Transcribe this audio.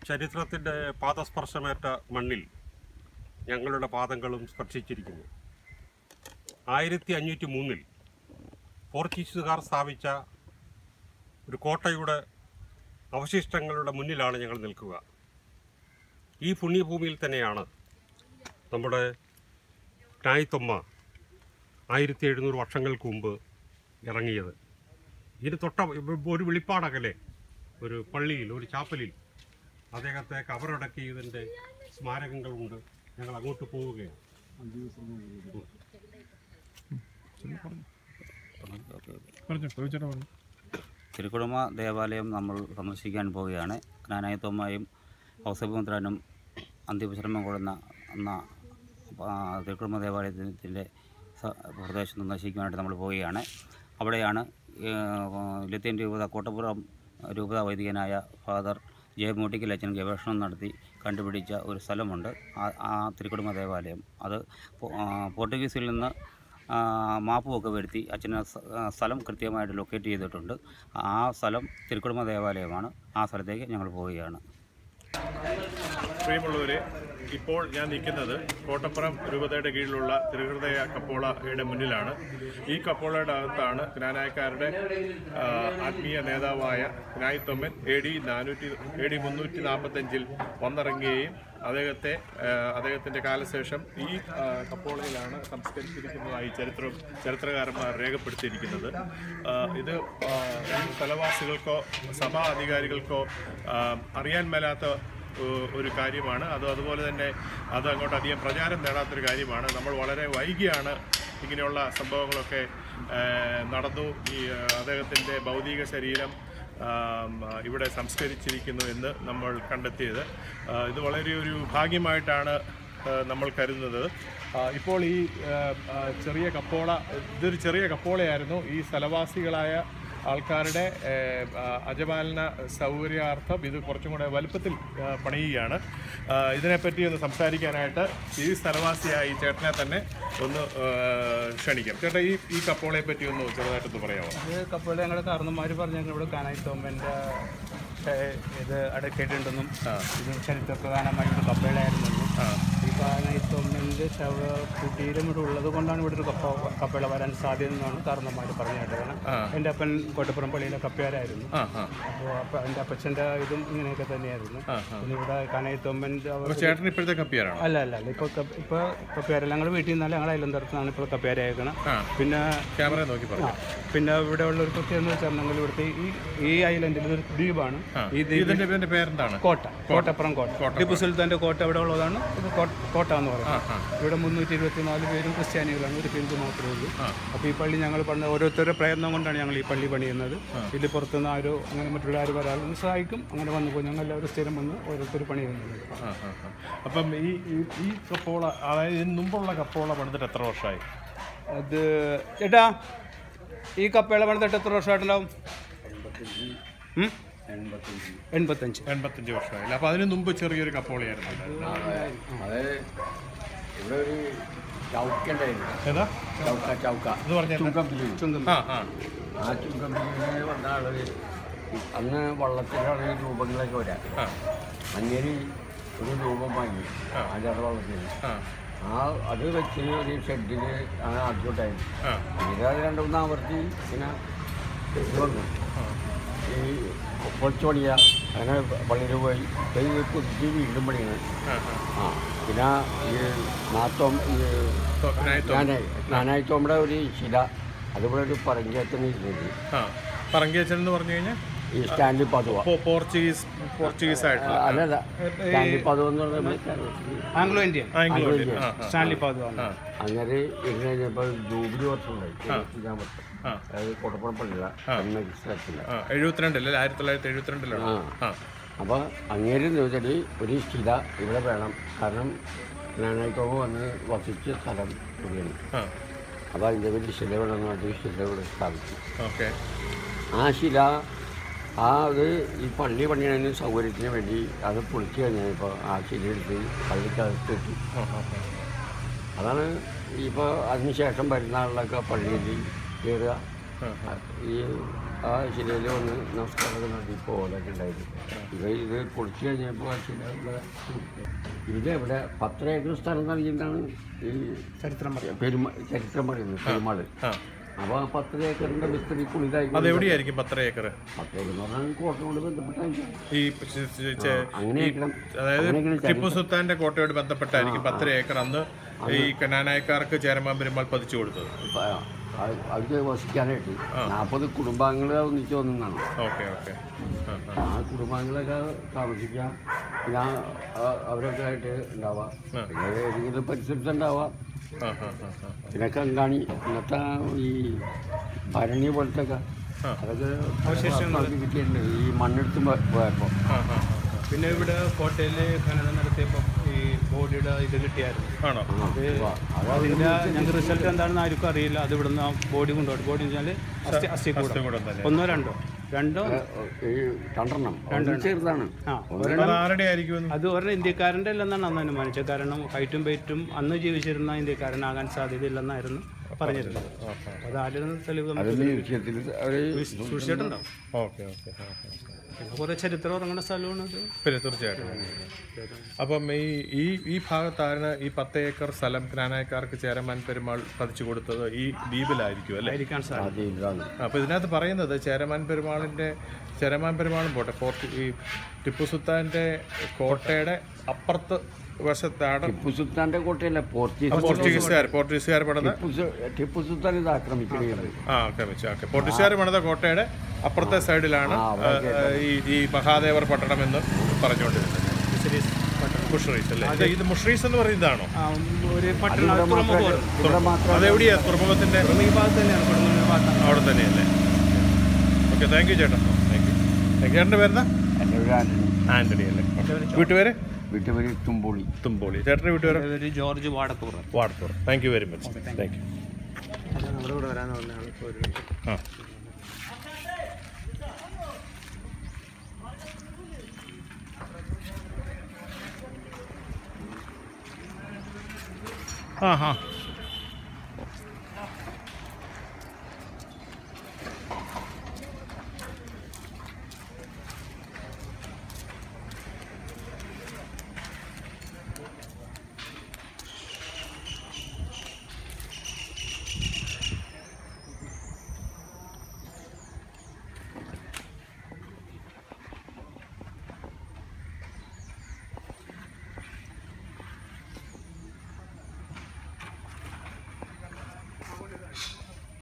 ചരിത്രത്തിൻ്റെ പാദസ്പർശമേറ്റ മണ്ണിൽ ഞങ്ങളുടെ പാദങ്ങളും സ്പർശിച്ചിരിക്കുന്നു. 1503 പോർച്ചുഗീസുകാർ സ്ഥാപിച്ച ഒരു കോട്ടയുടെ അവശിഷ്ടങ്ങളുടെ മുന്നിലാണ് ഞങ്ങൾ നിൽക്കുക. ഈ പുണ്യഭൂമിയിൽ തന്നെയാണ് നമ്മുടെ ക്നായിത്തൊമ്മ 1700 വർഷങ്ങൾക്ക് മുമ്പ് ഇറങ്ങിയത്. ഇതിന് തൊട്ട ഒരു വെളിപ്പാടകലെ ഒരു പള്ളിയിൽ, ഒരു ചാപ്പലിൽ അദ്ദേഹത്തെ കബറടക്കിയതിൻ്റെ സ്മാരകങ്ങളുണ്ട്. ഞങ്ങൾ അങ്ങോട്ട് പോവുകയാണ്. തിരുക്കുടുമ ദേവാലയം നമ്മൾ സന്ദർശിക്കാൻ പോവുകയാണ്. ക്നായിത്തൊമ്മയും ഔസേപ്പുമെത്രാനും അന്ത്യവിശ്രമം കൊള്ളുന്ന തിരുക്കുടുമ ദേവാലയത്തിൻ്റെ പ്രദേശം സന്ദർശിക്കാനായിട്ട് നമ്മൾ പോവുകയാണ്. അവിടെയാണ് ലത്തീൻ രൂപത കോട്ടപ്പുറം രൂപത വൈദികനായ ഫാദർ ജയമൂട്ടിക്കൽ അച്ഛൻ ഗവേഷണം നടത്തി കണ്ടുപിടിച്ച ഒരു സ്ഥലമുണ്ട്. ആ തിരുക്കുടുമ ദേവാലയം അത് പോർട്ടുഗീസിൽ നിന്ന് മാപ്പുമൊക്കെ വരുത്തി അച്ഛന് സ്ഥലം കൃത്യമായിട്ട് ലൊക്കേറ്റ് ചെയ്തിട്ടുണ്ട്. ആ സ്ഥലം തിരുക്കുടുമ ദേവാലയമാണ്. ആ സ്ഥലത്തേക്ക് ഞങ്ങൾ പോവുകയാണ്. പ്രിയമുള്ളവരെ, ഇപ്പോൾ ഞാൻ നിൽക്കുന്നത് കോട്ടപ്പുറം രൂപതയുടെ കീഴിലുള്ള തിരുഹൃദയ കപ്പോളയുടെ മുന്നിലാണ്. ഈ കപ്പോളയുടെ അകത്താണ് ജ്ഞാനായക്കാരുടെ ആത്മീയ നേതാവായ ക്നായിത്തൊമ്മൻ AD 345 വന്നിറങ്ങുകയും അദ്ദേഹത്തിൻ്റെ കാലശേഷം ഈ കപ്പോളയിലാണ് സംസ്കരിച്ചിരിക്കുന്നതായി ചരിത്രകാരന്മാർ രേഖപ്പെടുത്തിയിരിക്കുന്നത്. ഇത് ഈ സ്ഥലവാസികൾക്കോ സഭാ അധികാരികൾക്കോ അറിയാൻ മേലാത്ത ഒരു കാര്യമാണ്. അതുപോലെ തന്നെ അത് അങ്ങോട്ട് അധികം പ്രചാരം നേടാത്തൊരു കാര്യമാണ്. നമ്മൾ വളരെ വൈകിയാണ് ഇങ്ങനെയുള്ള സംഭവങ്ങളൊക്കെ നടന്നു. ഈ അദ്ദേഹത്തിൻ്റെ ഭൗതിക ശരീരം ഇവിടെ സംസ്കരിച്ചിരിക്കുന്നു എന്ന് നമ്മൾ കണ്ടെത്തിയത്. ഇത് വളരെ ഒരു ഭാഗ്യമായിട്ടാണ് നമ്മൾ കരുതുന്നത്. ഇപ്പോൾ ഈ ഇതൊരു ചെറിയ കപ്പോളയായിരുന്നു. ഈ സ്ഥലവാസികളായ ആൾക്കാരുടെ അജപാലന സൗകര്യാർത്ഥം ഇത് കുറച്ചും കൂടെ വലുപ്പത്തിൽ പണിയുകയാണ്. ഇതിനെപ്പറ്റി ഒന്ന് സംസാരിക്കാനായിട്ട് ഈ സ്ഥലവാസിയായ ഈ ചേട്ടനെ തന്നെ ഒന്ന് ക്ഷണിക്കാം. ചേട്ടാ, ഈ കപ്പോളയെ പറ്റി ഒന്ന് ചെറുതായിട്ടൊന്ന് പറയാമോ? ഇത് കപ്പോള ഞങ്ങളുടെ കാരണന്മാർ പറഞ്ഞു ഇവിടെ ക്നായിത്തൊമ്മൻ്റെ ഇത് അടക്കിയിട്ടുണ്ടെന്നും ഇത് ചരിത്രപ്രധാനമായ ഒരു കപ്പേളയായിരുന്നെന്നും ഈ ക്നായിത്തൊമ്മൻ്റെ കുട്ടീരം ഇവിടെ ഉള്ളത് കൊണ്ടാണ് ഇവിടെ ഒരു കപ്പേള വരാൻ സാധ്യത എന്നാണ് കാരണന്മാർ പറഞ്ഞു കേട്ടത്. എൻ്റെ അപ്പൻ കോട്ടപ്പുറം പള്ളിയിലെ കപ്പയാരായിരുന്നു. അപ്പോൾ എൻ്റെ അപ്പച്ചൻ്റെ ഇതും ഇങ്ങനെയൊക്കെ തന്നെയായിരുന്നു. പിന്നെ ഇവിടെ ക്നായിത്തൊമ്മൻ്റെ ഇപ്പോഴത്തെ കപ്പിയാരാണ്? അല്ല ഇപ്പോൾ കപ്പയാരല്ല. ഞങ്ങളുടെ വീട്ടിൽ നിന്നല്ല, ഞങ്ങളുടെ അയലന്തരത്താണ് ഇപ്പോൾ കപ്പയാരയക്കണം. പിന്നെ ക്യാമറ നോക്കി പറഞ്ഞു. പിന്നെ ഇവിടെ ഉള്ള ഒരു പ്രത്യേകത എന്ന് വെച്ചിട്ടുണ്ടെങ്കിൽ ഇവിടുത്തെ ഈ ഐലൻഡിൽ ഇതൊരു ദ്വീപാണ്. ഈ ദ്വീപിന്റെ പേരെന്താണ്? കോട്ടപ്പുറം കോട്ട. ടിപ്പു സുൽത്താൻ്റെ കോട്ട ഇവിടെ ഉള്ളതാണ്. ഇത് കോട്ട എന്ന് പറയുന്നത്. ഇവിടെ 324 പേരും ക്രിസ്ത്യാനികളാണ്, ഒരു ഹിന്ദു മാത്രമേ ഉള്ളൂ. അപ്പോൾ ഈ പള്ളി ഞങ്ങൾ പണ്ട് ഓരോരുത്തരുടെ പ്രയത്നം കൊണ്ടാണ് ഞങ്ങൾ ഈ പള്ളി പണിയുന്നത്. ഇത് പുറത്തുനിന്ന് ആരോ അങ്ങനെ മറ്റുള്ള ആരും വരാനും സഹായിക്കും. അങ്ങനെ വന്നു പോകും. ഞങ്ങൾ എല്ലാവരും സ്ഥിരം വന്ന് ഓരോരുത്തർ പണി ചെയ്യുന്നത്. അപ്പം ഈ കപ്പോള, അതായത് ഇതിന് മുമ്പുള്ള കപ്പോള പണിതിട്ട് എത്ര വർഷമായി? അത് ചേട്ടാ, ഈ കപ്പേള പണിതിട്ട് എത്ര വർഷമായിട്ടുണ്ടാവും? 85 വർഷമായില്ല. അപ്പോൾ അതിന് മുമ്പ് ചെറിയൊരു കപ്പോളയായിരുന്നു. ഏതാ എന്ന് പറഞ്ഞാൽ അന്ന് വള്ളത്തിലാണ് രൂപങ്ങളൊക്കെ വരാം. അങ്ങനെ ഒരു രൂപം വാങ്ങി അതിൻ്റെ വള്ളത്തിൽ അത് വെച്ച് ഒരു ഷെഡിൽ അങ്ങനെ ആദ്യമായിട്ടായിരുന്നു. ഇത് 2-3 ആവർത്തി ഇങ്ങനെ ഇത് വന്നു. ഈ പൊളിച്ചു പണിയുക, അങ്ങനെ പള്ളിയിൽ പോയി കുതിച്ച് വീണ്ടും പണിയാണ്. പിന്നെ ഈ ക്നായിത്തൊമ്മയുടെ ഒരു ശില അതുപോലെ ഒരു പറങ്കേച്ചൻ ഇരുന്നത്. പറങ്കേച്ചൻ എന്ന് പറഞ്ഞു കഴിഞ്ഞാൽ ഈ സ്റ്റാൻലി പദുവ പോർച്ചുഗീസ് ആയിട്ട് അല്ലല്ല, സ്റ്റാൻലി പദുവ എന്ന് പറഞ്ഞാൽ ആംഗ്ലോ ഇന്ത്യൻ സ്റ്റാൻലി പദുവ. അങ്ങനെ ഇരുന്ന് കഴിഞ്ഞപ്പോൾ ജൂബിലി വർഷം ഉണ്ടായി. അതായത് കോട്ടപ്പുറം പള്ളിയില 72 1972. അപ്പോൾ അങ്ങേരെന്ന് വെച്ചാൽ ഒരു ശില ഇവിടെ വേണം. കാരണം ക്നായിത്തൊമ്മ വന്ന് വസിച്ച സ്ഥലം ഇവിടെയാണ്. അപ്പോൾ അതിൻ്റെ പേര് ശില വേണമെന്ന് പറഞ്ഞ് ശില ഇവിടെ സ്ഥാപിച്ചു. ആ ശില അത് ഈ പള്ളി പണിയതിന് സൗകര്യത്തിന് വേണ്ടി അത് പൊളിച്ചു കഴിഞ്ഞപ്പോൾ ആ ശിലയെടുത്ത് പള്ളിക്കകത്ത് ഇട്ടു. അതാണ് ഇപ്പോൾ അതിന് ശേഷം വരുന്ന ആളിലൊക്കെ പള്ളിയിൽ കയറുക. ഈ ആ ശിലയിൽ വന്ന് നമസ്കാരമൊക്കെ നടത്തി പോകലൊക്കെ ഉണ്ടായിരുന്നു. ഇത് പൊളിച്ചു കഴിഞ്ഞപ്പോൾ ആ ശില ഇവിടെ ഇവിടെ 10 ഏക്കർ സ്ഥലം നൽകിയിട്ടാണ് ഈ ചരിത്രം പറയുന്നത് പെരുമാൾ. അപ്പോൾ ആ 10 ഏക്കറിൻ്റെ വിസ്തൃതി പുളിതായി. അതെവിടെയായിരിക്കും 10 ഏക്കർ? 10 ഏക്കർ എന്ന് പറഞ്ഞാൽ കോട്ടയോട് ബന്ധപ്പെട്ടായിരിക്കും. അതായത് ടിപ്പു സുൽത്താന്റെ കോട്ടയോട് ബന്ധപ്പെട്ടായിരിക്കും 10 ഏക്കർ അന്ന് ഈ നാനായക്കാർക്ക് ചേരമാൻ പെരുമാൾ പതിച്ചു കൊടുത്തത്. അവർക്ക് വസിക്കാനായിട്ട് 40 കുടുംബാംഗങ്ങൾ ഒന്നിച്ച് വന്നതാണ്. Okay okay. ആ കുടുംബാംഗങ്ങളൊക്കെ താമസിക്കാം, പിന്നെ അവരൊക്കെ ആയിട്ട് ഉണ്ടാവാം, പിന്നെ ഏതെങ്കിലും പരിസരത്തുണ്ടാവാം. പിന്നെ കങ്കാണി ഇന്നത്തെ ഈ ഭരണി പോലത്തെ ഒക്കെ അതൊക്കെ കിട്ടിയിട്ടുണ്ട് ഈ മണ്ണെടുത്ത് പോയപ്പോൾ. പിന്നെ ഇവിടെ കോട്ടയിൽ ഖനനം നടത്തിയപ്പോൾ ഈ ബോഡിയുടെ ഇത് കിട്ടിയായിരുന്നു. ആണോ? അതിൻ്റെ ഞങ്ങൾക്ക് റിസൾട്ട് എന്താണെന്ന് ആർക്കും അറിയില്ല. അത് ഇവിടുന്ന് ബോഡി കൊണ്ടുപോയി. ബോഡി എന്ന് വെച്ചാൽ അസ്ഥികൂടം 1 2 ചെറുതാണ്. അത് ഒരെണ്ണം ഇന്ത്യക്കാരൻ്റെ അല്ലെന്നാണ് അന്ന് അനുമാനിച്ചത്. കാരണം ഹൈറ്റും വെയിറ്റും അന്ന് ജീവിച്ചിരുന്ന ഇന്ത്യക്കാരനാകാൻ സാധ്യതയില്ലെന്നായിരുന്നു പറഞ്ഞിരുന്നത്. അത് ആരും തെളിവ് സൂക്ഷിച്ചിട്ടുണ്ടാവും. Okay okay. കുറേ ചരിത്രം ഉറങ്ങുന്ന സ്ഥലമാണ് അത്. പിന്നെ തീർച്ചയായിട്ടും. അപ്പം ഈ ഭാഗത്താണ് ഈ 10 ഏക്കർ സ്ഥലം നാനായക്കാർക്ക് ചേരമാൻ പെരുമാൾ പതിച്ചു കൊടുത്തത് ഈ ദ്വീപിലായിരിക്കും അല്ലേ? ആയിരിക്കാൻ സാധ്യത. അപ്പോൾ ഇതിനകത്ത് പറയുന്നത് ചേരമാൻ പെരുമാളും പോട്ടെ, ഈ ടിപ്പു സുൽത്താൻ്റെ കോട്ടയുടെ അപ്പുറത്ത് വശത്താണ്. ടിപ്പു സുൽത്താൻ്റെ കോട്ടയല്ല, പോർച്ചുഗീസുകാർ പണിത. ടിപ്പു സുൽത്താൻ ഇത് ആക്രമിക്കുന്നത്. പോർച്ചുഗീസുകാർ പണിത കോട്ടയുടെ അപ്പുറത്തെ സൈഡിലാണ് ഈ മഹാദേവർ പട്ടണം എന്ന് പറഞ്ഞുകൊണ്ടിരുന്നത്. മുഷ്രീസ് അല്ലേ? ഇത് മുഷ്രീസ് എന്ന് പറയുന്നതാണോ? അതെവിടെയാണ്? തുറമുഖത്തിൻ്റെ അവിടെ തന്നെയല്ലേ? ഓക്കെ, താങ്ക് യു ചേട്ടാ. Thank you. ചേട്ടൻ്റെ പേരെന്താ? ആന്റണി അല്ലേ? വീട്ടുപേര്? വീട്ടുപേര് തുമ്പോളി. ചേട്ടൻ്റെ വീട്ടുപേര്? George Vadathur. Thank you very much. Thank you. നമ്മുടെ കൂടെ വരാൻ പറഞ്ഞാണ്. ആ